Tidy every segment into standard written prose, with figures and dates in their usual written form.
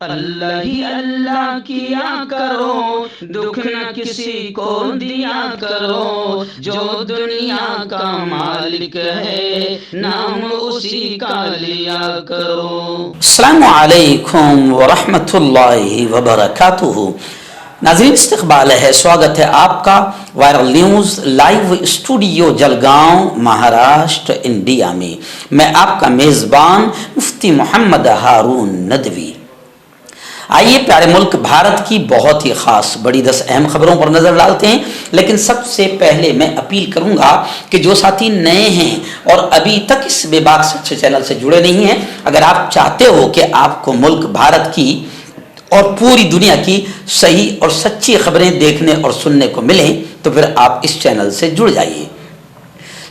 اللہ ہی اللہ کیا کرو، دکھ نہ کسی کو دیا کرو، جو دنیا کا مالک ہے نام اسی کا لیا کرو۔ السلام علیکم ورحمۃ اللہ وبرکاتہ۔ ناظرین استقبال ہے، سواگت ہے آپ کا viral news live studio Jalgaon Maharashtra India میں۔ میں آپ کا میزبان مفتی محمد ہارون ندوی۔ آئیے پیارے ملک بھارت کی بہت ہی خاص بڑی 10 اہم خبروں پر نظر ڈالتے ہیں، لیکن سب سے پہلے میں اپیل کروں گا کہ جو ساتھی نئے ہیں اور ابھی تک اس بے باک سچے چینل سے جڑے نہیں ہیں، اگر آپ چاہتے ہو کہ آپ کو ملک بھارت کی اور پوری دنیا کی صحیح اور سچی خبریں دیکھنے اور سننے کو ملیں تو پھر آپ اس چینل سے جڑ جائیے۔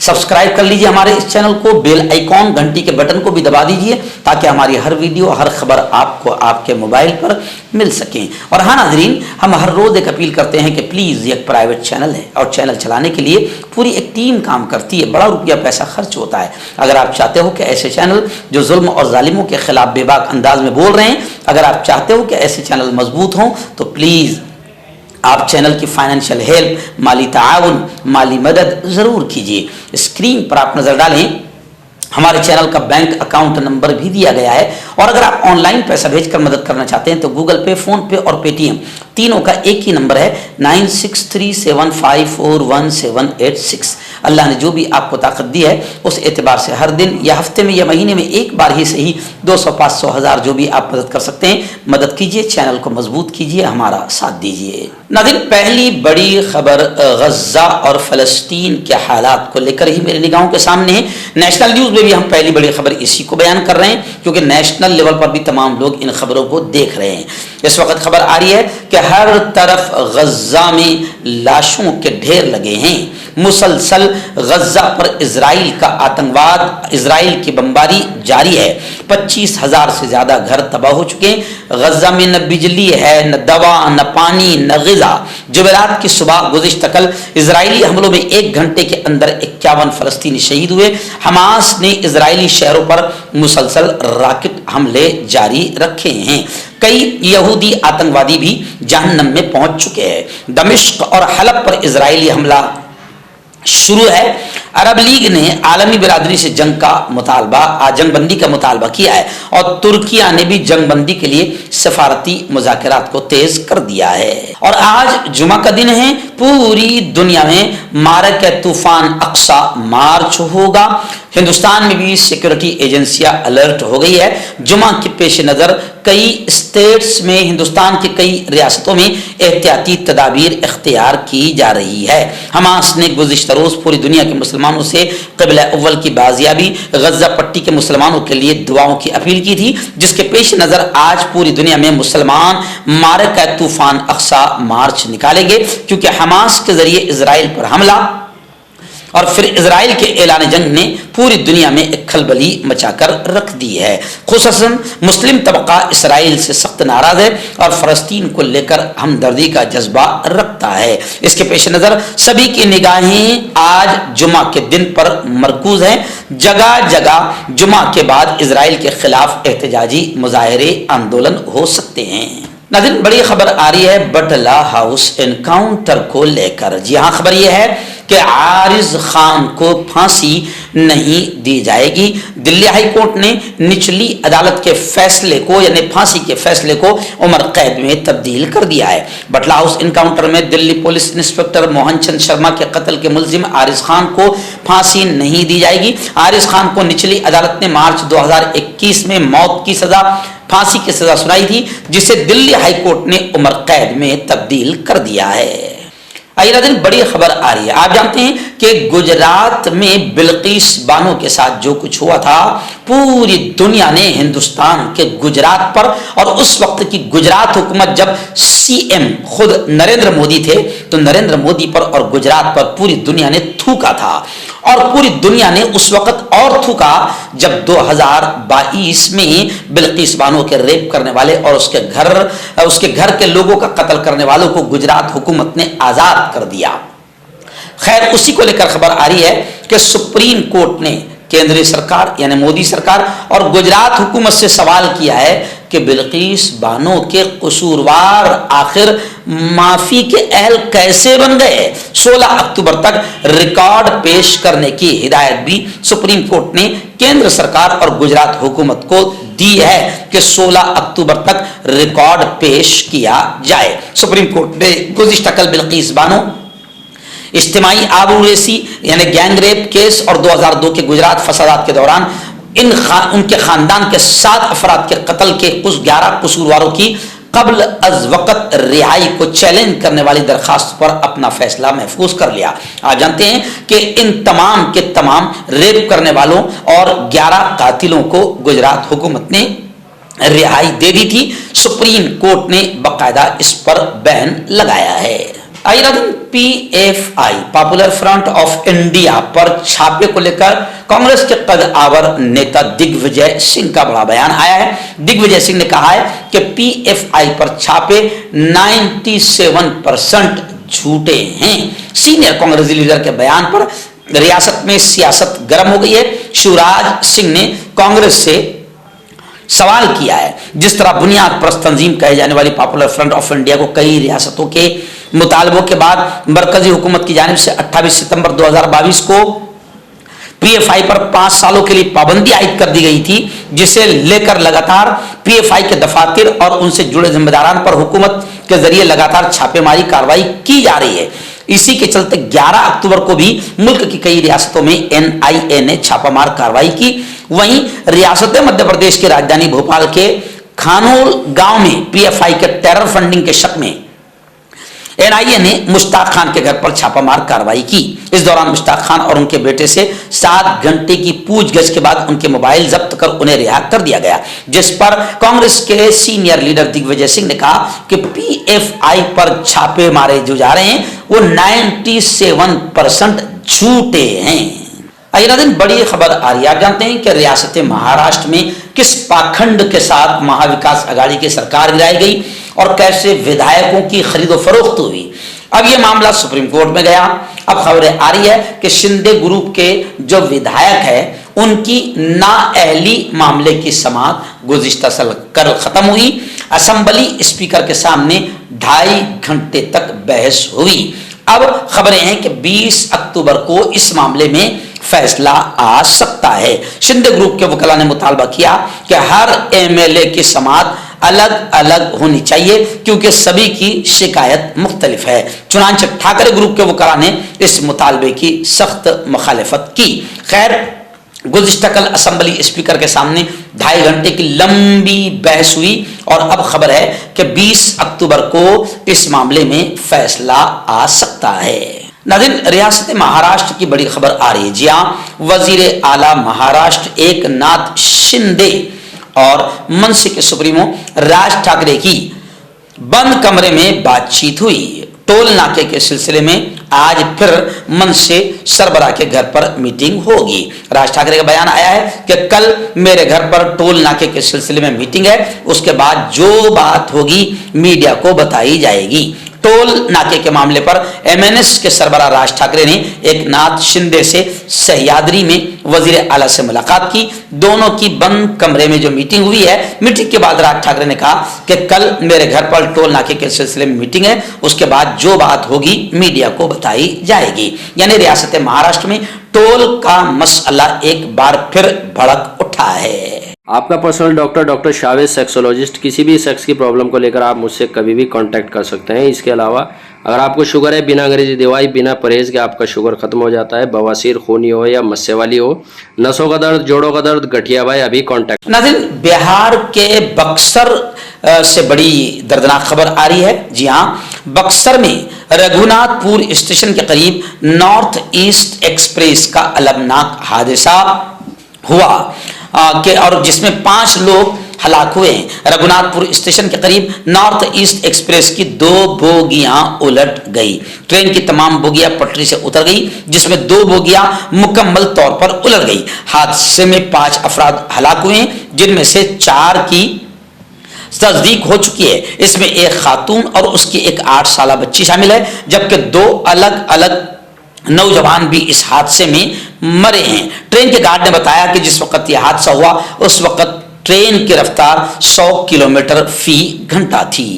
سبسکرائب کر لیجئے ہمارے اس چینل کو، بیل آئیکن گھنٹی کے بٹن کو بھی دبا دیجئے تاکہ ہماری ہر ویڈیو ہر خبر آپ کو آپ کے موبائل پر مل سکیں۔ اور ہاں ناظرین، ہم ہر روز ایک اپیل کرتے ہیں کہ پلیز یہ ایک پرائیویٹ چینل ہے اور چینل چلانے کے لیے پوری ایک ٹیم کام کرتی ہے، بڑا روپیہ پیسہ خرچ ہوتا ہے۔ اگر آپ چاہتے ہو کہ ایسے چینل جو ظلم اور ظالموں کے خلاف بے باک انداز میں بول رہے ہیں، اگر آپ چاہتے ہو کہ ایسے چینل مضبوط ہوں تو پلیز آپ چینل کی فائنینشیل ہیلپ، مالی تعاون، مالی مدد ضرور کیجیے۔ اسکرین پر آپ نظر ڈالیں، ہمارے چینل کا بینک اکاؤنٹ نمبر بھی دیا گیا ہے، اور اگر آپ آن لائن پیسہ بھیج کر مدد کرنا چاہتے ہیں تو گوگل پے، فون پے اور پے ٹی ایم تینوں کا ایک ہی نمبر ہے 9637541786۔ اللہ نے جو بھی آپ کو طاقت دی ہے اس اعتبار سے ہر دن یا ہفتے میں یا مہینے میں ایک بار ہی صحیح 200، 500، 1000 جو بھی آپ مدد کر سکتے ہیں مدد کیجیے، چینل کو مضبوط کیجیے، ہمارا ساتھ دیجیے۔ ناظرین، پہلی بڑی خبر غزہ اور فلسطین کے حالات کو لے کر ہی میری نگاہوں کے سامنے ہے۔ نیشنل نیوز میں بھی ہم پہلی بڑی خبر اسی کو بیان کر رہے ہیں کیونکہ نیشنل لیول پر بھی تمام لوگ ان خبروں کو دیکھ رہے ہیں۔ اس وقت خبر آ رہی ہے کہ ہر طرف غزہ میں لاشوں کے ڈھیر لگے ہیں۔ مسلسل غزہ پر اسرائیل کا آتنکواد، اسرائیل کی بمباری جاری ہے۔ 25,000 سے زیادہ گھر تباہ ہو چکے ہیں۔ غزہ میں نہ بجلی ہے، نہ دوا، نہ پانی، نہ غذا۔ جمعرات کی صبح گزشتہ کل اسرائیلی حملوں میں 1 گھنٹے کے اندر 51 فلسطینی شہید ہوئے۔ حماس نے اسرائیلی شہروں پر مسلسل راکٹ حملے جاری رکھے ہیں۔ کئی یہودی آتنکوادی بھی جہنم میں پہنچ چکے ہیں۔ دمشق اور حلب پر اسرائیلی حملہ شروع ہے۔ عرب لیگ نے عالمی برادری سے جنگ بندی کا مطالبہ کیا ہے، اور ترکیہ نے بھی جنگ بندی کے لیے سفارتی مذاکرات کو تیز کر دیا ہے۔ اور آج جمعہ کا دن ہے، پوری دنیا میں معرکہ طوفان اقصی مارچ ہوگا۔ ہندوستان میں بھی سیکورٹی ایجنسیاں الرٹ ہو گئی ہے۔ جمعہ کے پیش نظر کئی اسٹیٹس میں، ہندوستان کی کئی ریاستوں میں احتیاطی تدابیر اختیار کی جا رہی ہے۔ حماس نے گزشتہ روز پوری دنیا کے مسلمانوں سے قبلہ اول کی بازیابی، غزہ پٹی کے مسلمانوں کے لیے دعاؤں کی اپیل کی تھی، جس کے پیش نظر آج پوری دنیا میں مسلمان معرکہ طوفان اقصی مارچ نکالیں گے، کیونکہ حماس کے ذریعے اسرائیل پر حملہ اور پھر اسرائیل کے اعلان جنگ نے پوری دنیا میں ایک کھلبلی مچا کر رکھ دی ہے۔ خصوصاً مسلم طبقہ اسرائیل سے سخت ناراض ہے اور فلسطین کو لے کر ہمدردی کا جذبہ رکھتا ہے۔ اس کے پیش نظر سبھی کی نگاہیں آج جمعہ کے دن پر مرکوز ہیں۔ جگہ جگہ جمعہ کے بعد اسرائیل کے خلاف احتجاجی مظاہرے، آندولن ہو سکتے ہیں۔ ناظرین، بڑی خبر آ رہی ہے بٹلہ ہاؤس انکاؤنٹر کو لے کر۔ جی ہاں، خبر یہ ہے کہ عارض خان کو پھانسی نہیں دی جائے گی۔ دلی ہائی کورٹ نے نچلی عدالت کے فیصلے کو، یعنی پھانسی کے فیصلے کو عمر قید میں تبدیل کر دیا ہے۔ بٹلہ ہاؤس انکاؤنٹر میں دلی پولیس انسپکٹر موہن چند شرما کے قتل کے ملزم عارض خان کو پھانسی نہیں دی جائے گی۔ عارض خان کو نچلی عدالت نے مارچ 2021 میں موت کی سزا، پھانسی کی سزا سنائی تھی، جسے دلی ہائی کورٹ نے عمر قید میں تبدیل کر دیا ہے۔ آئیے ناظرین، بڑی خبر آ رہی ہے۔ آپ جانتے ہیں کہ گجرات میں بلقیس بانو کے ساتھ جو کچھ ہوا تھا، پوری دنیا نے ہندوستان کے گجرات پر، اور اس وقت کی گجرات حکومت جب سی ایم خود نریندر مودی تھے تو نریندر مودی پر اور گجرات پر پوری دنیا نے تھوکا تھا، اور پوری دنیا نے اس وقت اور تھوکا جب 2022 میں بلقیس بانو کے ریپ کرنے والے اور اس کے گھر کے لوگوں کا قتل کرنے والوں کو گجرات حکومت نے آزاد کر دیا۔ خیر، اسی کو لے کر خبر آ رہی ہے کہ سپریم کورٹ نے केंद्रीय सरकार यानी मोदी सरकार और गुजरात हुकूमत से सवाल किया है कि बिल्किस बानो के कसूरवार आखिर माफी के अहल कैसे बन गए। 16 अक्टूबर तक रिकॉर्ड पेश करने की हिदायत भी सुप्रीम कोर्ट ने केंद्र सरकार और गुजरात हुकूमत को दी है कि 16 अक्टूबर तक रिकॉर्ड पेश किया जाए। सुप्रीम कोर्ट ने गुज़िश्ता कल बिल्किस बानो इज्तिमाई आबरूरेसी यानी गैंग रेप केस और 2002 के गुजरात फसादात के दौरान उनके खानदान के 7 अफराद के कत्ल के उस 11 कसूरवारों की कब्ल अज वक़्त रिहाई को चैलेंज करने वाली दरखास्त पर अपना फैसला महफूज कर लिया। आप जानते हैं कि इन तमाम के तमाम रेप करने वालों और 11 कातिलों को गुजरात हुकूमत ने रिहाई दे दी थी। सुप्रीम कोर्ट ने बाकायदा इस पर बैन लगाया है। PFI popular front of India पर छापे को लेकर कांग्रेस के कद्दावर नेता दिग्विजय सिंह का बड़ा बयान आया है। दिग्विजय सिंह ने कहा है कि PFI पर छापे 97% झूठे हैं। सीनियर कांग्रेसी लीडर के बयान पर रियासत में सियासत गर्म हो गई है। शिवराज सिंह ने कांग्रेस से सवाल किया है, जिस तरह बुनियाद परस्त तंजीम कहे जाने वाली पॉपुलर फ्रंट ऑफ इंडिया को कई रियासतों के मुतालबों के बाद मरकजी हुकूमत की जानिब से 28 सितंबर 2022 को PFI पर 5 सालों के लिए पाबंदी आयद कर दी गई थी, जिसे लेकर लगातार PFI के दफातर और उनसे जुड़े जिम्मेदारान पर हुकूमत के जरिए लगातार छापेमारी कार्रवाई की जा रही है। इसी के चलते 11 अक्टूबर को भी मुल्क की कई रियासतों में NIA ने छापामार कार्रवाई की। वहीं रियासत मध्य प्रदेश की राजधानी भोपाल के खानोल गांव में PFI के टेरर फंडिंग के शक में NIA ने मुश्ताक खान के घर पर छापामार कार्रवाई की। इस दौरान मुश्ताक खान और उनके बेटे से 7 घंटे की पूछगछ के बाद उनके मोबाइल जब्त कर उन्हें रिहा कर दिया गया, जिस पर कांग्रेस के सीनियर लीडर दिग्विजय सिंह ने कहा कि PFI पर छापे मारे जो जा रहे हैं वो 97% झूठे हैं। अगला दिन बड़ी खबर आ रही है। आप जानते हैं कि रियासत महाराष्ट्र में किस पाखंड के साथ महाविकास आघाड़ी की सरकार गिराई गई और कैसे विधायकों की खरीदो फरोख्त हुई। अब यह मामला सुप्रीम कोर्ट में गया। अब खबरें आ रही है कि शिंदे ग्रुप के जो विधायक है उनकी नाअहली मामले की समाअत गुज़िश्ता साल कल खत्म हुई। असेंबली स्पीकर के सामने 2.5 घंटे तक बहस हुई। अब खबरें हैं कि 20 अक्टूबर को इस मामले में फैसला आ सकता है। शिंदे ग्रुप के वकील ने मुतालबा किया कि हर MLA की समाअत अलग अलग होनी चाहिए क्योंकि सभी की शिकायत मुख्तलिफ है। चुनांचे ठाकरे ग्रुप के वकील ने इस मुतालबे की सख्त मुखालिफत की। खैर, गुज़िश्ता कल असेंबली स्पीकर के सामने 2.5 घंटे की लंबी बहस हुई और अब खबर है कि 20 अक्टूबर को इस मामले में फैसला आ सकता है। नाज़रीन, रियासत महाराष्ट्र की बड़ी खबर आ रही है। जी हाँ, वजीर आला महाराष्ट्र एकनाथ शिंदे और मनसे के सुप्रीमो राज ठाकरे की बंद कमरे में बातचीत हुई। टोल नाके के सिलसिले में आज फिर मनसे सरबराह के घर पर मीटिंग होगी। राज ठाकरे का बयान आया है कि कल मेरे घर पर टोल नाके के सिलसिले में मीटिंग है, उसके बाद जो बात होगी मीडिया को बताई जाएगी। टोल नाके के मामले पर MNS के सरबराह राज ठाकरे ने एकनाथ शिंदे से सह्याद्री में वजीर आला से मुलाकात की। दोनों की बंद कमरे में जो मीटिंग हुई है, मीटिंग के बाद राज ठाकरे ने कहा कि कल मेरे घर पर टोल नाके के सिलसिले में मीटिंग है, उसके बाद जो बात होगी मीडिया को बताई जाएगी। यानी रियासत महाराष्ट्र में टोल का मसला एक बार फिर भड़क उठा है। आपका पर्सनल डॉक्टर शावेद सेक्सोलॉजिस्ट, किसी भी सेक्स की प्रॉब्लम को लेकर आप मुझसे कभी भी कांटेक्ट कर सकते हैं। इसके अलावा अगर आपको शुगर है, बिना अंग्रेजी दवाई बिना परहेज के आपका शुगर खत्म हो जाता है, बवासीर, खूनी हो या मस्से वाली हो, नसों का दर्द, जोड़ों का दर्द, गठिया भाई, अभी कांटेक्ट। नाज़रीन, बिहार के बक्सर से बड़ी दर्दनाक खबर आ रही है। जी हाँ, बक्सर में रघुनाथपुर स्टेशन के करीब नॉर्थ ईस्ट एक्सप्रेस का अलमनाक हादसा हुआ और जिसमें 5 लोग हलाक हुए हैं। रघुनाथपुर स्टेशन के करीब नॉर्थ ईस्ट एक्सप्रेस की 2 बोगियां उलट गई। ट्रेन की तमाम बोगियां पटरी से उतर गई, जिसमें 2 बोगियां मुकम्मल तौर पर उलट गई। हादसे में 5 अफराद हलाक हुए हैं, जिनमें से 4 की तस्दीक हो चुकी है। इसमें एक खातून और उसकी एक 8 साल बच्ची शामिल है, जबकि 2 अलग अलग नौजवान भी इस हादसे में मरे हैं। ट्रेन के गार्ड ने बताया कि जिस वक्त यह हादसा हुआ उस वक्त ट्रेन की रफ्तार 100 किलोमीटर फी घंटा थी।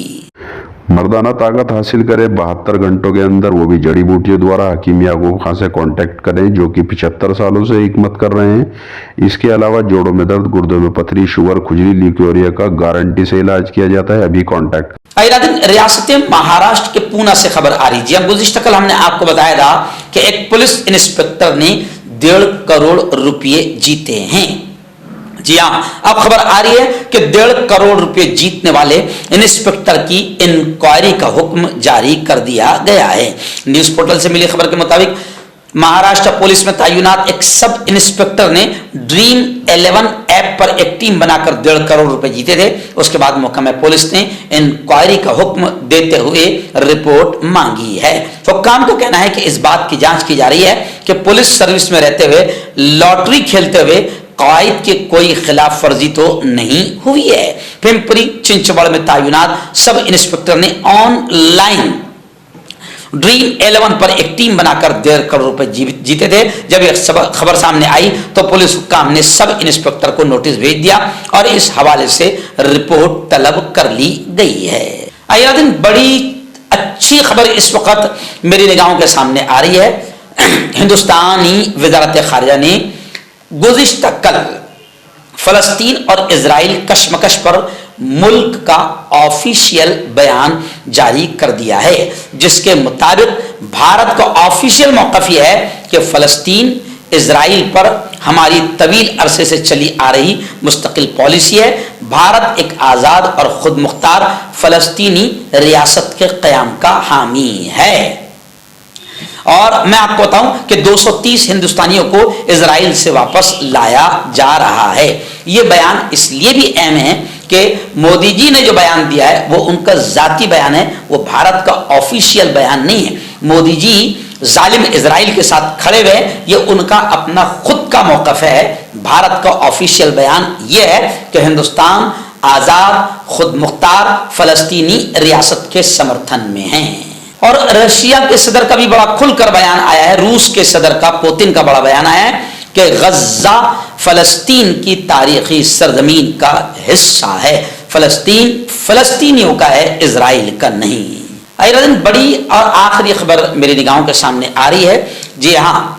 मर्दाना ताकत हासिल करें 72 घंटों के अंदर, वो भी जड़ी बूटियों द्वारा। हकीम याकूब खान से कांटेक्ट करें जो कि 75 सालों से हिकमत कर रहे हैं। इसके अलावा जोड़ों में दर्द, गुर्दों में पथरी, शुगर, खुजली, ल्यूकेरिया का गारंटी से इलाज किया जाता है। अभी कांटेक्ट। रियासत महाराष्ट्र के पूना से खबर आ रही है। गुज़िश्ता कल हमने आपको बताया था कि एक पुलिस इंस्पेक्टर ने 1.5 करोड़ रुपये जीते हैं। जी हाँ, अब खबर आ रही है कि 1.5 करोड़ रुपए जीतने वाले इंस्पेक्टर की इंक्वायरी का हुक्म जारी कर दिया गया है। न्यूज पोर्टल से मिली खबर के मुताबिक महाराष्ट्र पुलिस में तैनात एक सब इंस्पेक्टर ने ड्रीम 11 ऐप पर एक टीम बनाकर 1.5 करोड़ रुपए जीते थे। उसके बाद महकमा पुलिस ने इंक्वायरी का हुक्म देते हुए रिपोर्ट मांगी है। हुक्काम का कहना है कि इस बात की जांच की जा रही है कि पुलिस सर्विस में रहते हुए लॉटरी खेलते हुए कायद के कोई खिलाफ वर्जी तो नहीं हुई है। पिंपरी चिंचवड़ में तैनात सब इंस्पेक्टर ने ऑनलाइन ड्रीम 11 पर एक टीम बनाकर 1.5 करोड़ रुपए जीते थे। जब यह खबर सामने आई तो पुलिस हुक्काम ने सब इंस्पेक्टर को नोटिस भेज दिया और इस हवाले से रिपोर्ट तलब कर ली गई है। आइए दिन बड़ी अच्छी खबर इस वक्त मेरी निगाहों के सामने आ रही है। हिंदुस्तानी वजारत खारिजा ने गुज़िश्ता कल फलस्तीन और इजराइल कशमकश पर मुल्क का ऑफिशियल बयान जारी कर दिया है, जिसके मुताबिक भारत का ऑफिशियल मौक़िफ़ यह है कि फलस्तीन इजराइल पर हमारी तवील अरसे से चली आ रही मुस्तकिल पॉलिसी है। भारत एक आज़ाद और खुद मुख्तार फलस्तीनी रियासत के क़याम का हामी है। और मैं आपको बताऊं कि 230 हिंदुस्तानियों को इजराइल से वापस लाया जा रहा है। यह बयान इसलिए भी अहम है कि मोदी जी ने जो बयान दिया है वो उनका जाती बयान है, वो भारत का ऑफिशियल बयान नहीं है। मोदी जी जालिम इजराइल के साथ खड़े हुए, ये उनका अपना खुद का मौक़िफ़ है। भारत का ऑफिशियल बयान यह है कि हिंदुस्तान आज़ाद खुद मुख्तार फलस्तीनी रियासत के समर्थन में है। और रशिया के सदर का भी बड़ा खुलकर बयान आया है। रूस के सदर का, पुतिन का बड़ा बयान आया है कि गज़ा फलस्तीन की तारीखी सरजमीन का हिस्सा है। फलस्तीन फलस्तीनियों का है, इजराइल का नहीं। आइए बड़ी और आखिरी खबर मेरी निगाहों के सामने आ रही है। जी हाँ,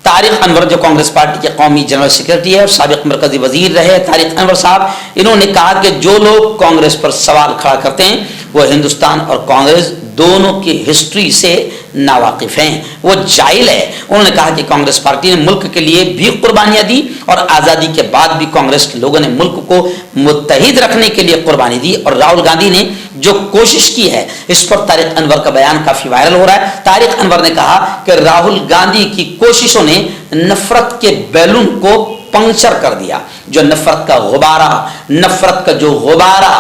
तारिक अनवर जो कांग्रेस पार्टी के कौमी जनरल सेक्रेटरी है और साबिक मरकजी वजीर रहे तारिक अनवर साहब, इन्होंने कहा कि जो लोग कांग्रेस पर सवाल खड़ा करते हैं वो हिंदुस्तान और कांग्रेस दोनों की हिस्ट्री से नावाकिफ हैं, वो जाहिल है। उन्होंने कहा कि कांग्रेस पार्टी ने मुल्क के लिए भी कुर्बानियां दी और आज़ादी के बाद भी कांग्रेस के लोगों ने मुल्क को मुत्तहिद रखने के लिए कुर्बानी दी। और राहुल गांधी ने जो कोशिश की है, इस पर तारिक अनवर का बयान काफी वायरल हो रहा है। तारिक अनवर ने कहा कि राहुल गांधी की कोशिशों ने नफरत के बैलून को पंक्चर कर दिया। जो नफरत का गुब्बारा, नफरत का जो गुब्बारा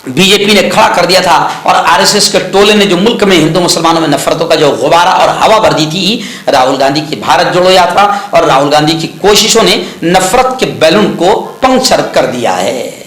बीजेपी ने खड़ा कर दिया था और आरएसएस के टोले ने जो मुल्क में हिंदू मुसलमानों में नफरतों का जो गुब्बारा और हवा भर दी थी, राहुल गांधी की भारत जोड़ो यात्रा और राहुल गांधी की कोशिशों ने नफरत के बैलून को पंक्चर कर दिया है।